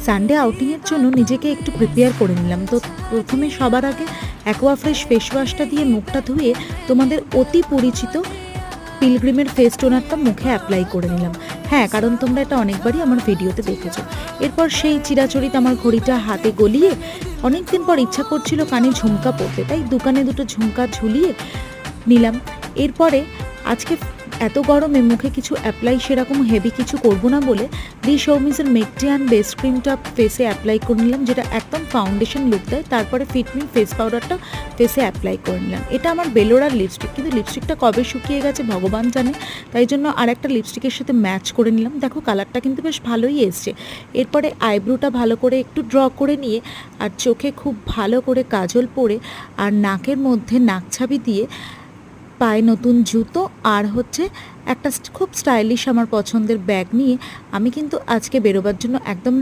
Sunday আউটিংয়ের জন্য নিজেকে একটু প্রিপেয়ার করে নিলাম। তো প্রথমে সবার আগে অ্যাকোয়াফ্রেশ ফেস ওয়াশটা দিয়ে মুখটা ধুয়ে তোমাদের অতি পরিচিত পিলগ্রিমের ফেস টোনারটা মুখে অ্যাপ্লাই করে নিলাম। হ্যাঁ, কারণ তোমরা এটা অনেকবারই আমার ভিডিওতে দেখেছো। এরপর সেই চিরাচরিত আমার ঘড়িটা হাতে গলিয়ে অনেক দিন পর ইচ্ছা করছিল কানে ঝুমকা পরতে, তাই দোকানে দুটো ঝুমকা ঝুলিয়ে নিলাম। এরপরে আজকে এত গরমে মুখে কিছু অ্যাপ্লাই সেরকম হেভি কিছু করব না বলে দি শৌমিজের মেকটিয়ান বেস ক্রিমটা ফেসে অ্যাপ্লাই করে নিলাম, যেটা একদম ফাউন্ডেশন লুক দেয়। তারপরে ফিটমি ফেস পাউডারটা ফেসে অ্যাপ্লাই করে নিলাম। এটা আমার বেলোরার লিপস্টিক, কিন্তু লিপস্টিকটা কবে শুকিয়ে গেছে ভগবান জানে, তাই জন্য আর একটা লিপস্টিকের সাথে ম্যাচ করে নিলাম। দেখো কালারটা কিন্তু বেশ ভালোই এসছে। এরপরে আইব্রোটা ভালো করে একটু ড্র করে নিয়ে আর চোখে খুব ভালো করে কাজল পরে আর নাকের মধ্যে নাকছাবি দিয়ে পায়ে নতুন জুতো আর হচ্ছে একটা খুব স্টাইলিশ আমার পছন্দের ব্যাগ নিয়ে আমি কিন্তু আজকে বেরোবার জন্য একদম